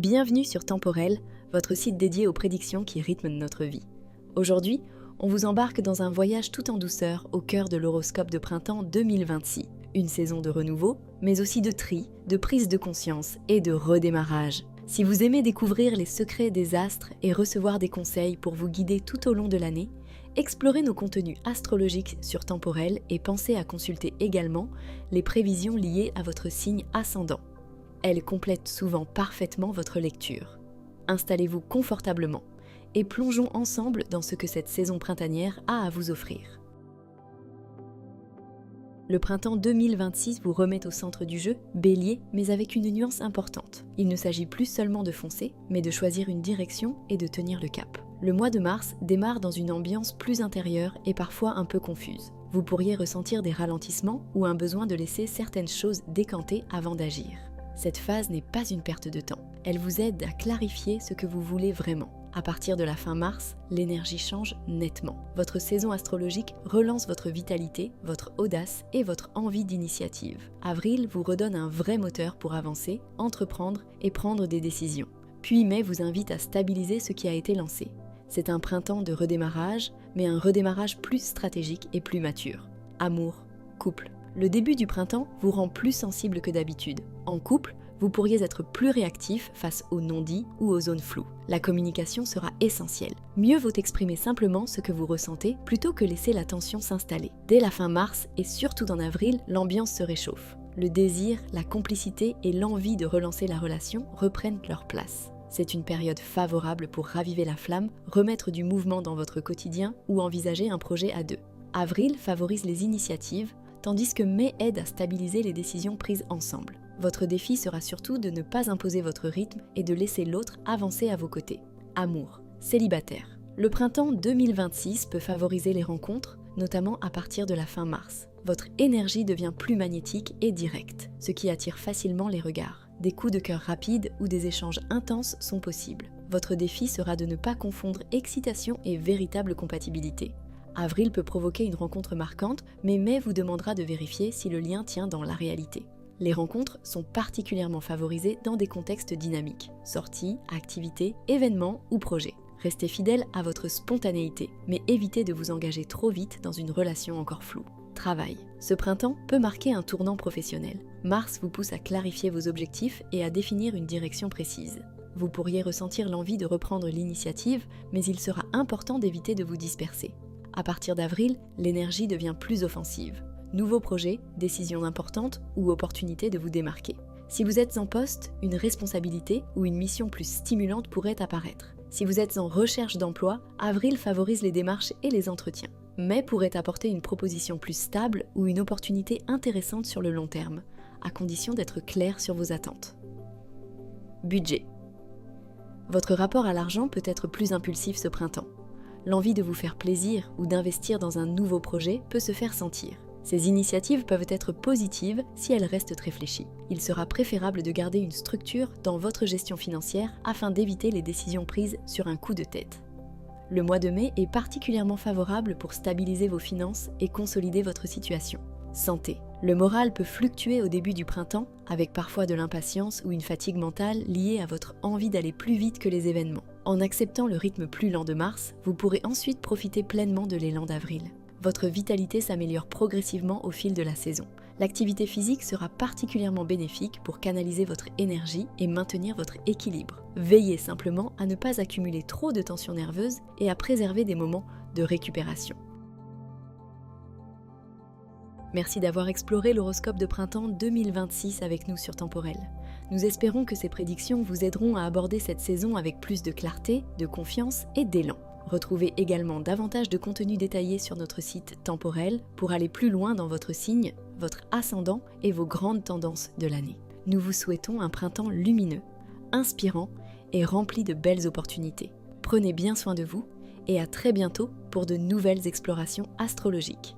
Bienvenue sur Temporel, votre site dédié aux prédictions qui rythment notre vie. Aujourd'hui, on vous embarque dans un voyage tout en douceur au cœur de l'horoscope de printemps 2026. Une saison de renouveau, mais aussi de tri, de prise de conscience et de redémarrage. Si vous aimez découvrir les secrets des astres et recevoir des conseils pour vous guider tout au long de l'année, explorez nos contenus astrologiques sur Temporel et pensez à consulter également les prévisions liées à votre signe ascendant. Elles complètent souvent parfaitement votre lecture. Installez-vous confortablement et plongeons ensemble dans ce que cette saison printanière a à vous offrir. Le printemps 2026 vous remet au centre du jeu, Bélier, mais avec une nuance importante. Il ne s'agit plus seulement de foncer, mais de choisir une direction et de tenir le cap. Le mois de mars démarre dans une ambiance plus intérieure et parfois un peu confuse. Vous pourriez ressentir des ralentissements ou un besoin de laisser certaines choses décanter avant d'agir. Cette phase n'est pas une perte de temps. Elle vous aide à clarifier ce que vous voulez vraiment. À partir de la fin mars, l'énergie change nettement. Votre saison astrologique relance votre vitalité, votre audace et votre envie d'initiative. Avril vous redonne un vrai moteur pour avancer, entreprendre et prendre des décisions. Puis mai vous invite à stabiliser ce qui a été lancé. C'est un printemps de redémarrage, mais un redémarrage plus stratégique et plus mature. Amour, couple. Le début du printemps vous rend plus sensible que d'habitude. En couple, vous pourriez être plus réactif face aux non-dits ou aux zones floues. La communication sera essentielle. Mieux vaut exprimer simplement ce que vous ressentez plutôt que laisser la tension s'installer. Dès la fin mars et surtout en avril, l'ambiance se réchauffe. Le désir, la complicité et l'envie de relancer la relation reprennent leur place. C'est une période favorable pour raviver la flamme, remettre du mouvement dans votre quotidien ou envisager un projet à deux. Avril favorise les initiatives, tandis que mai aide à stabiliser les décisions prises ensemble. Votre défi sera surtout de ne pas imposer votre rythme et de laisser l'autre avancer à vos côtés. Amour, célibataire. Le printemps 2026 peut favoriser les rencontres, notamment à partir de la fin mars. Votre énergie devient plus magnétique et directe, ce qui attire facilement les regards. Des coups de cœur rapides ou des échanges intenses sont possibles. Votre défi sera de ne pas confondre excitation et véritable compatibilité. Avril peut provoquer une rencontre marquante, mais mai vous demandera de vérifier si le lien tient dans la réalité. Les rencontres sont particulièrement favorisées dans des contextes dynamiques, sorties, activités, événements ou projets. Restez fidèle à votre spontanéité, mais évitez de vous engager trop vite dans une relation encore floue. Travail. Ce printemps peut marquer un tournant professionnel. Mars vous pousse à clarifier vos objectifs et à définir une direction précise. Vous pourriez ressentir l'envie de reprendre l'initiative, mais il sera important d'éviter de vous disperser. À partir d'avril, l'énergie devient plus offensive. Nouveaux projets, décisions importantes ou opportunités de vous démarquer. Si vous êtes en poste, une responsabilité ou une mission plus stimulante pourrait apparaître. Si vous êtes en recherche d'emploi, avril favorise les démarches et les entretiens. Mai pourrait apporter une proposition plus stable ou une opportunité intéressante sur le long terme, à condition d'être clair sur vos attentes. Budget. Votre rapport à l'argent peut être plus impulsif ce printemps. L'envie de vous faire plaisir ou d'investir dans un nouveau projet peut se faire sentir. Ces initiatives peuvent être positives si elles restent réfléchies. Il sera préférable de garder une structure dans votre gestion financière afin d'éviter les décisions prises sur un coup de tête. Le mois de mai est particulièrement favorable pour stabiliser vos finances et consolider votre situation. Santé. Le moral peut fluctuer au début du printemps, avec parfois de l'impatience ou une fatigue mentale liée à votre envie d'aller plus vite que les événements. En acceptant le rythme plus lent de mars, vous pourrez ensuite profiter pleinement de l'élan d'avril. Votre vitalité s'améliore progressivement au fil de la saison. L'activité physique sera particulièrement bénéfique pour canaliser votre énergie et maintenir votre équilibre. Veillez simplement à ne pas accumuler trop de tensions nerveuses et à préserver des moments de récupération. Merci d'avoir exploré l'horoscope de printemps 2026 avec nous sur Temporel. Nous espérons que ces prédictions vous aideront à aborder cette saison avec plus de clarté, de confiance et d'élan. Retrouvez également davantage de contenu détaillé sur notre site Temporel pour aller plus loin dans votre signe, votre ascendant et vos grandes tendances de l'année. Nous vous souhaitons un printemps lumineux, inspirant et rempli de belles opportunités. Prenez bien soin de vous et à très bientôt pour de nouvelles explorations astrologiques.